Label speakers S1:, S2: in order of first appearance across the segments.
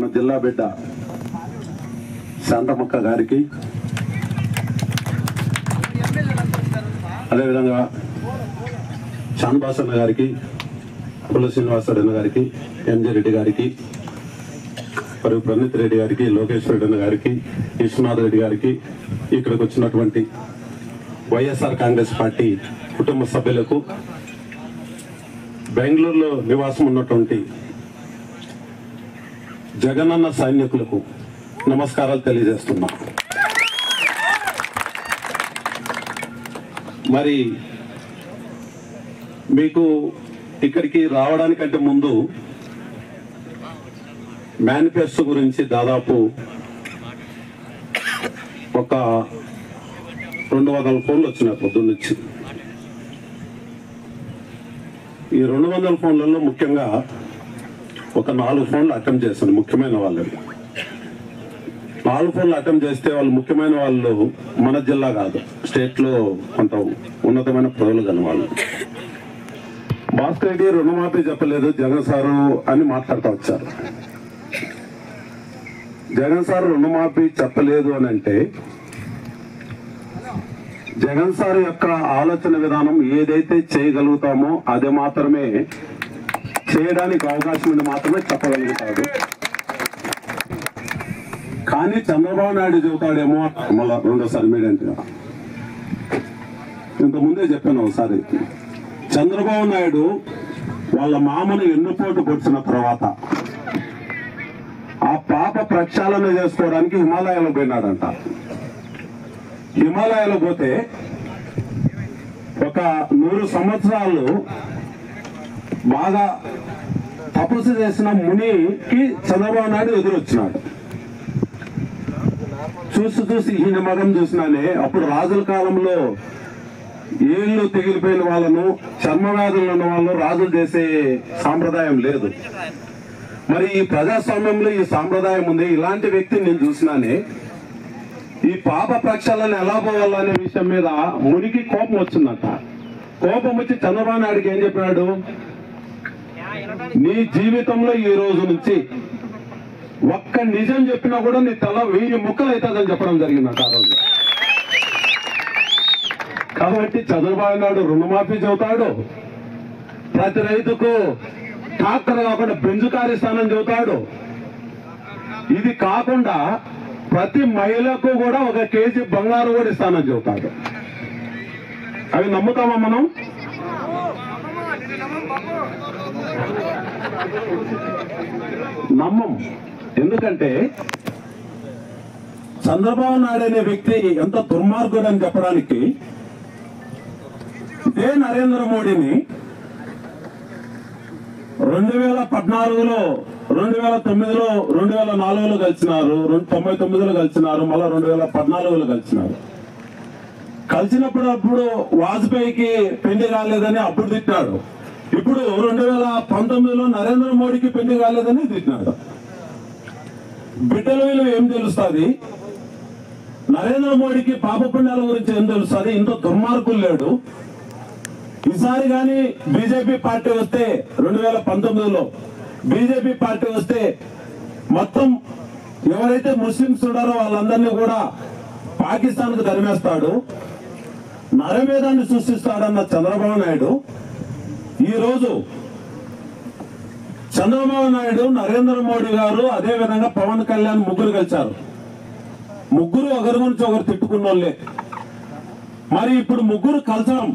S1: మన జిల్లా బిడ్డ శాంతమ్మక్క గారికి, అదేవిధంగా చాన్బాసన్న గారికి, పుల్ల శ్రీనివాసరెడ్డి గారికి, ఎంజే రెడ్డి గారికి, మరియు ప్రణీత్ రెడ్డి గారికి, లోకేశ్వర రెడ్డి గారికి, విశ్వనాథ్ రెడ్డి గారికి, ఇక్కడికి వచ్చినటువంటి వైఎస్ఆర్ కాంగ్రెస్ పార్టీ కుటుంబ సభ్యులకు, బెంగళూరులో నివాసం ఉన్నటువంటి జగనన్న సైనికులకు నమస్కారాలు తెలియజేస్తున్నా. మరి మీకు ఇక్కడికి రావడానికంటే ముందు మేనిఫెస్టో గురించి దాదాపు ఒక 200 ఫోన్లు వచ్చినాయి పొద్దున్నుంచి. ఈ 200 ఫోన్లలో ముఖ్యంగా ఒక 4 ఫోన్లు అటెంప్ట్ చేశాను. ముఖ్యమైన వాళ్ళని 4 ఫోన్లు అటెంప్ట్ చేస్తే వాళ్ళు ముఖ్యమైన వాళ్ళు మన జిల్లా కాదు, స్టేట్లో కొంత ఉన్నతమైన ప్రజలు కాని వాళ్ళు. భాస్కర్ రెడ్డి రుణమాఫీ చెప్పలేదు జగన్ సారు అని మాట్లాడుతూ వచ్చారు. జగన్ సార్ రుణమాఫీ చెప్పలేదు అని అంటే జగన్ సార్ యొక్క ఆలోచన విధానం ఏదైతే చేయగలుగుతామో అది మాత్రమే చేయడానికి అవకాశం ఉంది, మాత్రమే చెప్పగలుగుతాడు. కానీ చంద్రబాబు నాయుడు చెబుతాడేమో మళ్ళా రెండోసారి ఇమీడియట్గా. ఇంతకుముందే చెప్పాను ఒకసారి, చంద్రబాబు నాయుడు వాళ్ళ మామను ఎన్నుపోటు పొడిచిన తర్వాత ఆ పాప ప్రక్షాళన చేసుకోవడానికి హిమాలయాలో పోయినాడంట. హిమాలయాలో పోతే ఒక 100 సంవత్సరాలు బాగా తపస్సు చేసిన మునికి చంద్రబాబు నాయుడు ఎదురొచ్చినాడు. చూసి ఈయన మగం చూసినానే. అప్పుడు రాజుల కాలంలో ఏళ్ళు తెగిలిపోయిన వాళ్ళను, చర్మవ్యాధులు ఉన్న వాళ్ళు రాజులు చేసే సాంప్రదాయం లేదు. మరి ఈ ప్రజాస్వామ్యంలో ఈ సాంప్రదాయం ఉంది. ఇలాంటి వ్యక్తిని నేను చూసినానే. ఈ పాప ప్రక్షాళన ఎలా పోవాలనే విషయం మీద మునికి కోపం వచ్చిందంట. కోపం వచ్చి చంద్రబాబు నాయుడికి ఏం చెప్పినాడు, నీ జీవితంలో ఈ రోజు నుంచి ఒక్క నిజం చెప్పినా కూడా నీ తల 1000 ముక్కలు అవుతుందని చెప్పడం జరిగిందంట ఆ రోజు. కాబట్టి చంద్రబాబు నాయుడు రుణమాఫీ చెబుతాడు, ప్రతి రైతుకు ట్రాక్టర్ కాకుండా బెంజు కారు ఇస్తానని చెబుతాడు. ఇది కాకుండా ప్రతి మహిళకు కూడా 1 కేజీ బంగారు కూడా ఇస్తానని చెబుతాడు. అవి నమ్ముతామా మనం? నమ్మం. ఎందుకంటే చంద్రబాబు నాయుడు అనే వ్యక్తి ఎంత దుర్మార్గుడు అని చెప్పడానికి ఇదే నరేంద్ర మోడీని 2014లో, 2009లో, 2004లో కలిసినారు, 99లో కలిసినారు, మళ్ళా 2014లో కలిసినారు. కలిసినప్పుడు వాజ్పేయికి పెళ్లి కాలేదని అప్పుడు తిట్టాడు. ఇప్పుడు 2019లో నరేంద్ర మోడీకి పెళ్లి కాలేదని తిట్టినాడు. బిడ్డల విలువ ఏం తెలుస్తుంది? నరేంద్ర మోడీకి పాప పుణ్యాల గురించి ఏం తెలుస్తుంది? ఇంత దుర్మార్గులు లేడు. ఈసారి కానీ బీజేపీ పార్టీ వస్తే, 2019లో బీజేపీ పార్టీ వస్తే మొత్తం ఎవరైతే ముస్లింస్ ఉన్నారో వాళ్ళందరినీ కూడా పాకిస్తాన్ కు తరిమేస్తాడు, నరమేధాన్ని సృష్టిస్తాడన్న చంద్రబాబు నాయుడు ఈ రోజు చంద్రబాబు నాయుడు, నరేంద్ర మోడీ గారు, అదే విధంగా పవన్ కళ్యాణ్ ముగ్గురు కలిశారు. ముగ్గురు ఒకరి గురించి ఒకరు తిట్టుకున్నోళ్ళే. మరి ఇప్పుడు ముగ్గురు కలచడం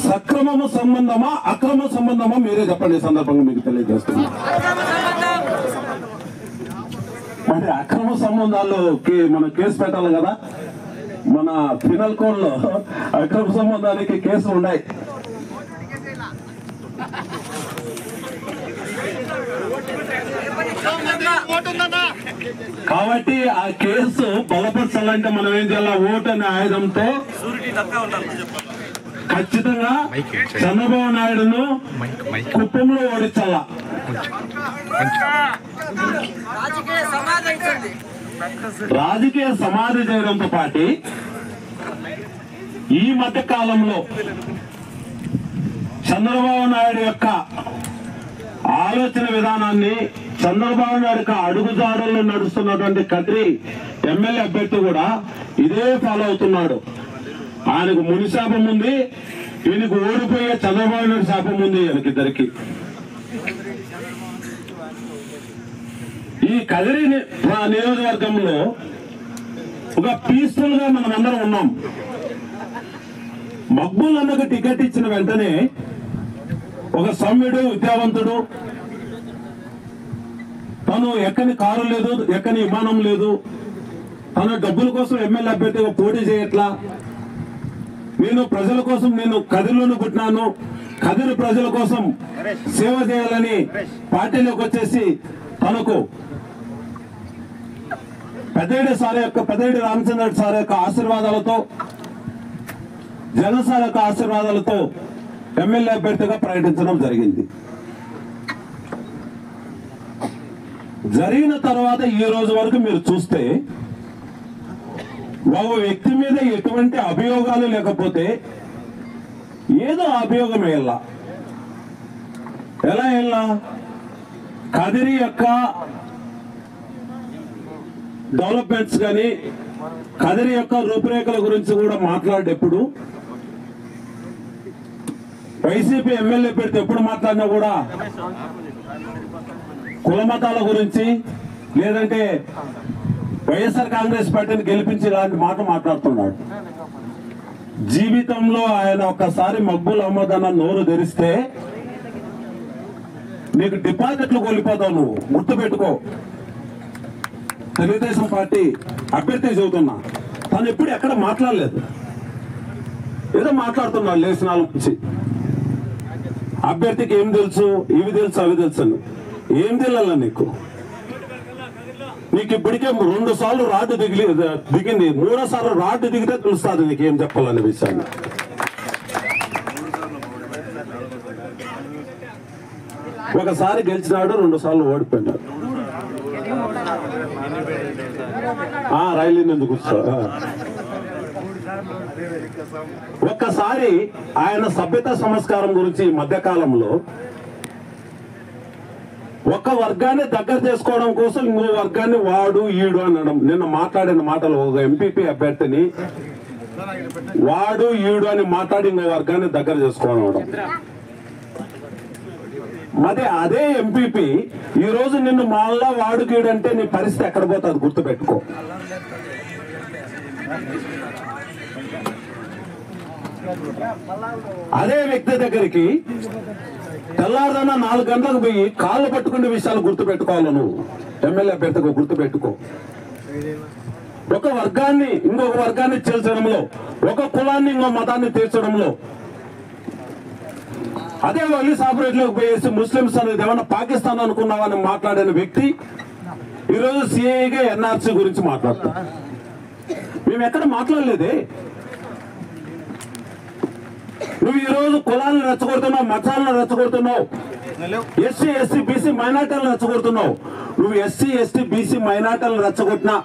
S1: సక్రమము సంబంధమా, అక్రమ సంబంధమా? మీరే చెప్పండి. సందర్భంగా మీకు తెలియజేస్తున్నా. మరి అక్రమ సంబంధాలకి మనం కేసు పెట్టాలి కదా. మన ఫినల్ కోడ్ లో అక్రమ సంబంధానికి కేసులు ఉన్నాయి. కాబట్టి ఆ కేసు బలపరచాలంటే మనం ఏం చేయాలి? ఓటు అనే ఆయుధంతో ఖచ్చితంగా చంద్రబాబు నాయుడును కుప్పంలో ఓడించాలా. రాజకీయ సమాధి చేయడంతో పాటు ఈ మధ్య కాలంలో చంద్రబాబు నాయుడు యొక్క ఆలోచన విధానాన్ని చంద్రబాబు నాయుడు అడుగుజాడల్లో నడుస్తున్నటువంటి కదిరి ఎమ్మెల్యే అభ్యర్థి కూడా ఇదే ఫాలో అవుతున్నాడు. ఆయనకు ముని శాపం ఉంది, ఈయనకు ఓడిపోయే చంద్రబాబు నాయుడు శాపం ఉంది. ఈయనకిద్దరికి ఈ కదిరి నియోజకవర్గంలో ఒక పీస్ఫుల్ గా మనం అందరం ఉన్నాం. మక్బూల్ అన్నకు టికెట్ ఇచ్చిన వెంటనే ఒక సౌమ్యుడు, విద్యావంతుడు, తను ఎక్కని కారు లేదు, ఎక్కని విమానం లేదు, తన డబ్బుల కోసం ఎమ్మెల్యే అభ్యర్థిగా పోటీ చేయట్లా. నేను ప్రజల కోసం, నేను కదిరిలోనే పుట్టినాను, కదిరి ప్రజల కోసం సేవ చేయాలని పార్టీలోకి వచ్చేసి తనకు పెద్దేడి రామచంద్ర సార్ యొక్క ఆశీర్వాదాలతో, జగన్ సార్ యొక్క ఆశీర్వాదాలతో ఎమ్మెల్యే అభ్యర్థిగా ప్రకటించడం జరిగింది. జరిగిన తర్వాత ఈ రోజు వరకు మీరు చూస్తే ఒక వ్యక్తి మీద ఎటువంటి అభియోగాలు లేకపోతే ఏదో అభియోగం ఎలా కదిరి యొక్క డెవలప్మెంట్స్ కానీ కదిరి యొక్క రూపురేఖల గురించి కూడా మాట్లాడేప్పుడు వైసీపీ ఎమ్మెల్యే పెడితే ఎప్పుడు మాట్లాడినా కూడా కులమతాల గురించి లేదంటే వైఎస్ఆర్ కాంగ్రెస్ పార్టీని గెలిపించి ఇలాంటి మాట మాట్లాడుతున్నాడు. జీవితంలో ఆయన ఒక్కసారి మక్బూల్ అహ్మద్ అన్న నోరు తెరిస్తే నీకు డిపాజిట్లు కోల్పోతావు. నువ్వు గుర్తుపెట్టుకో. తెలుగుదేశం పార్టీ అభ్యర్థి చెబుతున్నా, తను ఎప్పుడు ఎక్కడ మాట్లాడలేదు, ఏదో మాట్లాడుతున్నాడు లేఖనాల నుంచి. అభ్యర్థికి ఏం తెలుసు, ఇవి తెలుసు, అవి తెలుసు అని ఏం తెలియాల నీకు? నీకు ఇప్పటికే 2 సార్లు రాడ్డు దిగింది, 3వ సార్లు రాడ్డు దిగితే తెలుస్తుంది నీకు ఏం చెప్పాలనే విషయాన్ని. ఒకసారి గెలిచినాడు, 2 సార్లు ఓడిపోయినాడు. రైలు ఎందుకు ఒక్కసారి ఆయన సభ్యత సంస్కారం గురించి ఈ మధ్యకాలంలో ఒక వర్గాన్ని దగ్గర చేసుకోవడం కోసం ఇంకో వర్గాన్ని వాడు ఈడు అనడం. నిన్న మాట్లాడిన మాటలు ఒక ఎంపీపీ అభ్యర్థిని వాడు ఈడు అని మాట్లాడి ఇంకో వర్గాన్ని దగ్గర చేసుకోవడం. మరి అదే ఎంపీపీ ఈ రోజు నిన్ను మళ్ళా వాడుకీడు అంటే నీ పరిస్థితి ఎక్కడ పోతుంది గుర్తుపెట్టుకో. అదే వ్యక్తి దగ్గరికి తెల్లారుదన్న 4 గంటలకు పోయి కాళ్ళు పట్టుకునే విషయాలు గుర్తుపెట్టుకోవాలి. నువ్వు ఎమ్మెల్యే అభ్యర్థిగా గుర్తుపెట్టుకో. ఒక వర్గాన్ని ఇంకొక వర్గాన్ని చేర్చడంలో, ఒక కులాన్ని ఇంకో మతాన్ని తీర్చడంలో, అదే వల్లి సాపరేట్లోకి పోయేసి ముస్లింస్ అనేది ఏమన్నా పాకిస్తాన్ అనుకున్నావని మాట్లాడిన వ్యక్తి ఈరోజు సిఐగా ఎన్ఆర్సీ గురించి మాట్లాడతాం. మేము ఎక్కడ మాట్లాడలేదే. నువ్వు ఈరోజు కులాలను రెచ్చగొడుతున్నావు, మతాలను రెచ్చగొడుతున్నావు, ఎస్సీ ఎస్టీ బీసీ మైనార్టీలను రెచ్చగొడుతున్నావు. నువ్వు ఎస్సీ ఎస్టీ బీసీ మైనార్టీలను రెచ్చగొట్టినా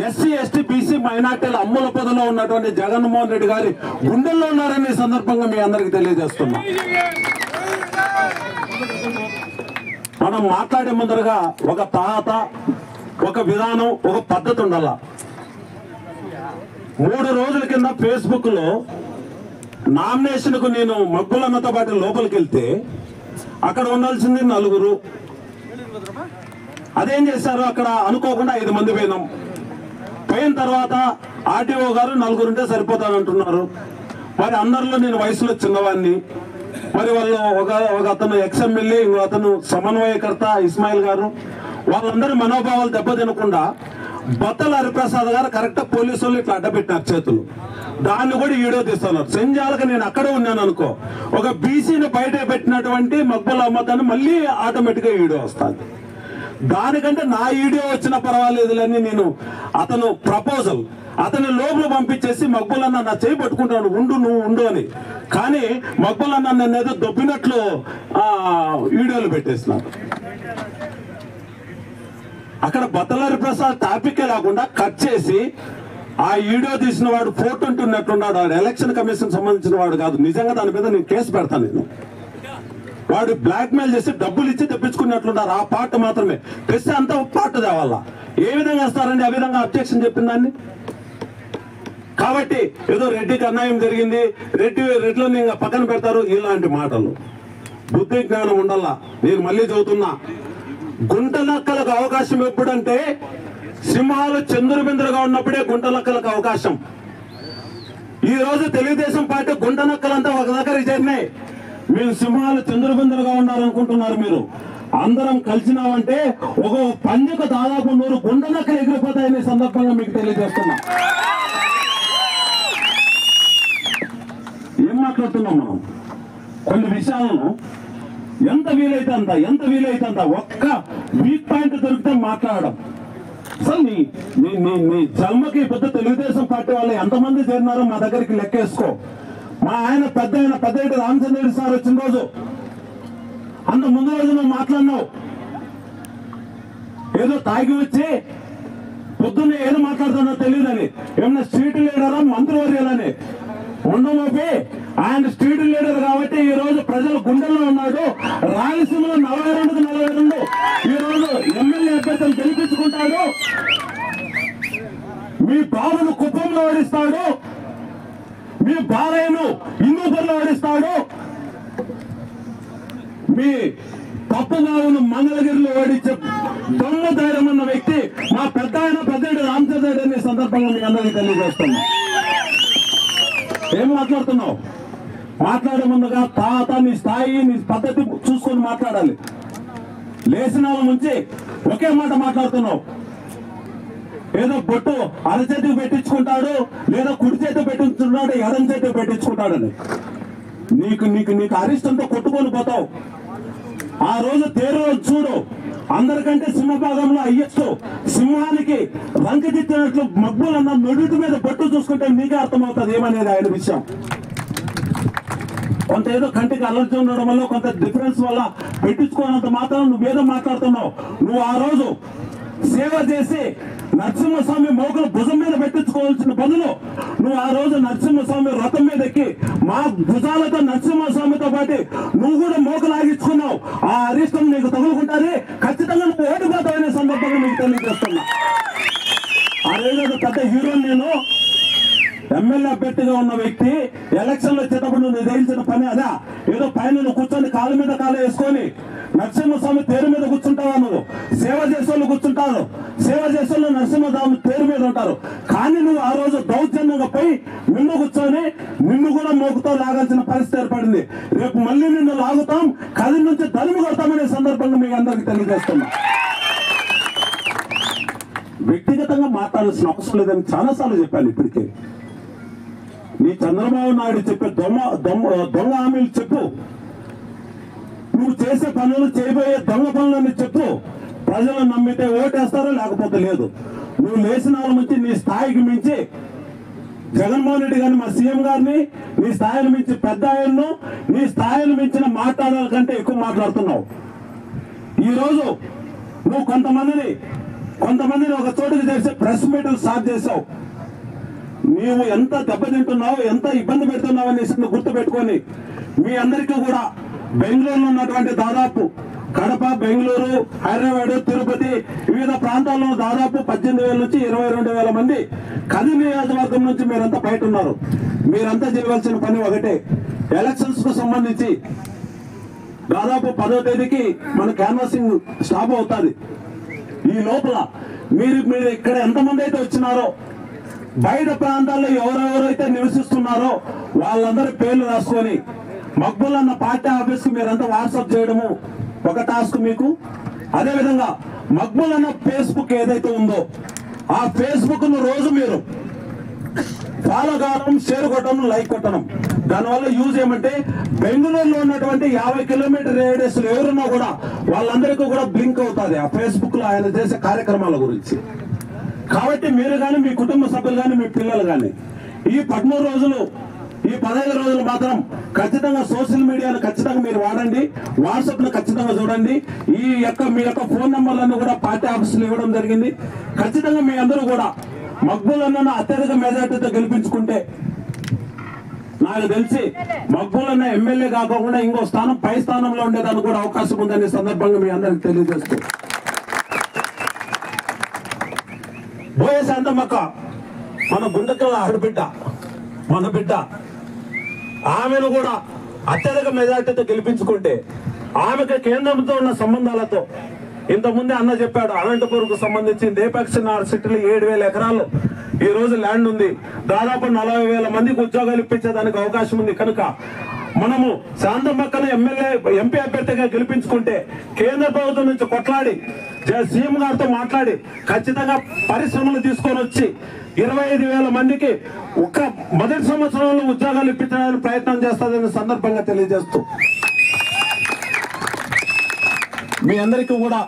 S1: ఎస్సీ ఎస్టీ బీసీ మైనార్టీల అమ్ముల పదలో ఉన్నటువంటి జగన్మోహన్ రెడ్డి గారి గుండెల్లో ఉన్నారని సందర్భంగా మీ అందరికి తెలియజేస్తున్నా. మనం మాట్లాడే ముందరగా ఒక తాత, ఒక విధానం, ఒక పద్ధతి ఉండాల. 3 రోజుల కింద ఫేస్బుక్ లో నామినేషన్ కు నేను మక్బూల్ అన్నతో పాటు లోపలికి వెళ్తే అక్కడ ఉండాల్సింది 4. అదేం చేశారు, అక్కడ అనుకోకుండా 5 మంది పోయినాం. పోయిన తర్వాత ఆర్టీఓ గారు 4 ఉంటే సరిపోతానంటున్నారు. మరి అందరిలో నేను వయసులో చిన్నవాడిని. మరి వాళ్ళు ఒక అతను ఎక్స్ఎమ్మెల్యే, ఇంకో అతను సమన్వయకర్త ఇస్మాయిల్ గారు, వాళ్ళందరి మనోభావాలు దెబ్బతినకుండా బత్తల హరిప్రసాద్ గారు కరెక్ట్ పోలీసు వాళ్ళు ఇట్లా అడ్డపెట్టినారు చేతులు. దాన్ని కూడా వీడియో తీస్తున్నారు. సెంజాలకు నేను అక్కడే ఉన్నాను అనుకో, ఒక బీసీని బయట పెట్టినటువంటి మక్బూల్ అహ్మద్ అని మళ్ళీ ఆటోమేటిక్ గా వీడియో వస్తుంది. దానికంటే నా వీడియో వచ్చినా పర్వాలేదులని నేను అతను ప్రపోజల్ అతని లోపల పంపించేసి మక్బూల్ అన్న నా చేయి పట్టుకుంటాను, నువ్వు ఉండు అని. కానీ మక్బూల్ అన్న నన్ను ఏదో దొబ్బినట్లు వీడియోలు పెట్టేసినారు. అక్కడ బత్తల హరిప్రసాద్ టాపికే లేకుండా కట్ చేసి ఆ వీడియో తీసిన వాడు 420 ఉన్నట్టున్నాడు. ఎలక్షన్ కమిషన్ సంబంధించిన వాడు కాదు. నిజంగా దాని మీద నేను కేసు పెడతాను. నేను వాడు బ్లాక్ మెయిల్ చేసి డబ్బులు ఇచ్చి తెప్పించుకున్నట్లున్నారు. ఆ పార్ట్ మాత్రమే తెస్తే అంత పార్ట్ తేవాల. ఏ విధంగా వస్తారండి ఆ విధంగా అబ్జెక్షన్ చెప్పిన దాన్ని? కాబట్టి ఏదో రెడ్డికి అన్యాయం జరిగింది, రెడ్లను ఇంకా పక్కన పెడతారు, ఇలాంటి మాటలు. బుద్ధి జ్ఞానం ఉండాలా. నేను మళ్ళీ చదువుతున్నా, గుంటనక్కలకు అవకాశం ఎప్పుడంటే సింహాలు చంద్రుబిందులుగా ఉన్నప్పుడే గుంటనక్కలకు అవకాశం. ఈ రోజు తెలుగుదేశం పార్టీ గుంటనక్కలంతా ఒక దగ్గర చేరినాయి. మీరు సింహాలు చంద్రుబిందులుగా ఉండాలనుకుంటున్నారు. మీరు అందరం కలిసినామంటే ఒక పంజకు దాదాపు 100 గుంటనక్కలు ఎగిరిపోతాయనే సందర్భంగా మీకు తెలియజేస్తున్నా. ఏం మాట్లాడుతున్నాం మనం? కొన్ని విషయాలను ఎంత వీలైతే అంత ఒక్క వీక్ పాయింట్ దొరికితే మాట్లాడడం. అసలు నీ జన్మకి పెద్ద తెలుగుదేశం పార్టీ వాళ్ళు ఎంతమంది చేరినారో మా దగ్గరికి లెక్కేసుకో. మా ఆయన పెద్ద రామచంద్రెడ్డి సార్ వచ్చిన రోజు, అంత ముందు రోజు నువ్వు మాట్లాడినావు. ఏదో తాగి వచ్చి పొద్దున్నే ఏదో మాట్లాడుతున్నా తెలియదని, ఏమన్నా స్ట్రీట్ లీడరా మంత్రివర్యాలని ఉండమోపి ఆయన స్ట్రీట్ లీడర్ కాబట్టి ఈ రోజు ప్రజల గుండెల్లో ఉన్నాడు. రాయలసీమలో 42 ఈ రోజు ఎమ్మెల్యే అభ్యర్థులు గెలిపించుకుంటాడు. మీ బాబును కుప్పంలో ఓడిస్తాడు, మీ బాలయ్యను హిందూపూర్లో ఓడిస్తాడు, మీ పప్పుగావును మంగళగిరిలో ఓడించే దొంగ ధైర్యం ఉన్న వ్యక్తి మా పెద్దడు రామచంద్రెడ్డి అనే సందర్భంగా మీకు అందరికీ తెలియజేస్తున్నాం. ఏం మాట్లాడుతున్నావు? మాట్లాడే ముందుగా నీ స్థాయి, నీ పద్ధతి చూసుకొని మాట్లాడాలి. లేచిన నుంచి ఒకే మాట మాట్లాడుతున్నావు. ఏదో బొట్టు అరచేతికి పెట్టించుకుంటాడు, లేదా కుడి చేతి పెట్టించుకుంటాడు, ఎడం చేతికి పెట్టించుకుంటాడని నీకు అరిష్టంతో కొట్టుకొని పోతావు. ఆ రోజు తేరు చూడు, అందరికంటే సింహభాగంలో అయ్యొచ్చు. సింహానికి రంకెదిచ్చినట్లు మగ్గులన్న నుడిటి మీద బొట్టు చూసుకుంటే నీకే అర్థమవుతుంది ఏమనేది ఆయన విషయం. కొంత ఏదో కంటికి అలర్జీ ఉండడం వల్ల, కొంత డిఫరెన్స్ వల్ల పెట్టించుకోనంత మాత్రం నువ్వేదో మాట్లాడుతున్నావు. నువ్వు ఆ రోజు సేవ చేసి నరసింహస్వామి మోకలు భుజం మీద పెట్టించుకోవాల్సిన బదులు నువ్వు ఆ రోజు నరసింహస్వామి రథం మీద ఎక్కి మా భుజాలతో నరసింహస్వామితో పాటు నువ్వు కూడా మోకలు ఆగించుకున్నావు. ఆ అరిష్టం నీకు తగులుకుంటారే, ఖచ్చితంగా నువ్వు ఓడిపోతావనే సందర్భంగా నీకు తెలియజేస్తున్నా. ఆ రోజు పెద్ద హీరో, నేను ఎమ్మెల్యే అభ్యర్థిగా ఉన్న వ్యక్తి ఎలక్షన్ లో వచ్చేటప్పుడు నువ్వు నిర్వహించిన పని అదా? ఏదో పైన నువ్వు కూర్చొని కాలు మీద కాలు వేసుకొని నరసింహస్వామి తేరు మీద కూర్చుంటావా? నువ్వు సేవ చేసేవాళ్ళు కూర్చుంటారు, సేవ చేసేవాళ్ళు నరసింహస్వామి తేరు మీద ఉంటారు. కానీ నువ్వు ఆ రోజు దౌర్జన్యంగా పోయి నిన్ను కూర్చొని నిన్ను కూడా మోకుతో లాగాల్సిన పరిస్థితి ఏర్పడింది. రేపు మళ్ళీ నిన్ను లాగుతాం, కది నుంచి దలుము కొడతామనే సందర్భంగా మీకు అందరికీ తెలియజేస్తున్నా. వ్యక్తిగతంగా మాట్లాడాల్సిన అవసరం లేదని చాలాసార్లు చెప్పాను. ఇప్పటికే నీ చంద్రబాబు నాయుడు చెప్పే దొంగ హామీలు చెప్పు, నువ్వు చేసే పనులు, చేయబోయే దొంగ పనులని చెప్పు. ప్రజలు నమ్మితే ఓటేస్తారో, లేకపోతే లేదు. నువ్వు లేచిన వాళ్ళ నుంచి నీ స్థాయికి మించి జగన్మోహన్ రెడ్డి గారిని, మా సీఎం గారిని, నీ స్థాయిని మించి పెద్ద ఆయన్ను, నీ స్థాయిని మించిన మాట్లాడాల కంటే ఎక్కువ మాట్లాడుతున్నావు. ఈ రోజు నువ్వు కొంతమందిని ఒక చోటుకి చేసే ప్రెస్ మీట్లు స్టార్ట్ చేసావు. నీవు ఎంత దెబ్బతింటున్నావు, ఎంత ఇబ్బంది పెడుతున్నావు అనేసి గుర్తు పెట్టుకొని మీ అందరికీ కూడా బెంగళూరులో ఉన్నటువంటి దాదాపు కడప, బెంగళూరు, హైదరాబాద్, తిరుపతి వివిధ ప్రాంతాల్లో దాదాపు 18,000 నుంచి 22,000 మంది కది నియోజకవర్గం నుంచి మీరంతా బయట ఉన్నారు. మీరంతా చేయవలసిన పని ఒకటే, ఎలక్షన్స్ కు సంబంధించి దాదాపు 10వ తేదీకి మన క్యాన్వాసింగ్ స్టాప్ అవుతుంది. ఈ లోపల మీరు ఇక్కడ ఎంతమంది అయితే వచ్చినారో, బయట ప్రాంతాల్లో ఎవరెవరైతే నివసిస్తున్నారో వాళ్ళందరి పేర్లు రాసుకొని మక్బుల్ అన్న పార్టీ ఆఫీస్ కు మీరంతా వాట్సాప్ చేయడము ఒక టాస్క్ మీకు. అదేవిధంగా మక్బుల్ అన్న ఫేస్బుక్ ఏదైతే ఉందో ఆ ఫేస్బుక్ ను రోజు మీరు ఫాలో కావడం, షేర్ కొట్టడం, లైక్ కొట్టడం. దానివల్ల యూజ్ ఏమంటే బెంగళూరులో ఉన్నటువంటి 50 కిలోమీటర్ రేడియస్ ఎవరున్నా కూడా వాళ్ళందరికీ కూడా బ్లింక్ అవుతుంది ఆ ఫేస్బుక్ లో ఆయన చేసే కార్యక్రమాల గురించి. కాబట్టి మీరు కానీ, మీ కుటుంబ సభ్యులు కానీ, మీ పిల్లలు కానీ ఈ 13 రోజులు, ఈ 15 రోజులు మాత్రం ఖచ్చితంగా సోషల్ మీడియాను ఖచ్చితంగా మీరు వాడండి, వాట్సాప్ ను ఖచ్చితంగా చూడండి. మీ యొక్క ఫోన్ నంబర్లను కూడా పార్టీ ఆఫీసులు ఇవ్వడం జరిగింది. ఖచ్చితంగా మీ అందరూ కూడా మక్బుల్ అన్నను అత్యధిక మెజార్టీతో గెలిపించుకుంటే నాకు తెలిసి మగ్గులన్న ఎమ్మెల్యే కాకుండా ఇంకో స్థానం పై స్థానంలో ఉండేదానికి కూడా అవకాశం ఉందని సందర్భంగా మీ అందరికి తెలియజేస్తూ, బోయే శాంతమ్మక్క మన గుండెకల ఆడబిడ్డ, మన బిడ్డ. ఆమెను కూడా అత్యధిక మెజార్టీతో గెలిపించుకుంటే ఆమెకు కేంద్రంతో ఉన్న సంబంధాలతో, ఇంతకుముందే అన్న చెప్పాడు, అనంతపూర్కు సంబంధించి దేపాక్షి సిటీలో 7,000 ఎకరాలు ఈ రోజు ల్యాండ్ ఉంది. దాదాపు 40,000 మందికి ఉద్యోగాలు ఇప్పించేదానికి అవకాశం ఉంది. కనుక మనము శాంతమ్మక్కను ఎంపీ అభ్యర్థిగా గెలిపించుకుంటే కేంద్ర ప్రభుత్వం నుంచి కొట్లాడి సీఎం గారితో మాట్లాడి ఖచ్చితంగా పరిశ్రమలు తీసుకొని వచ్చి 25,000 మందికి మొదటి సంవత్సరంలో ఉద్యోగాలు ఇప్పించడానికి ప్రయత్నం చేస్తుందని సందర్భంగా తెలియజేస్తూ, మీ అందరికీ కూడా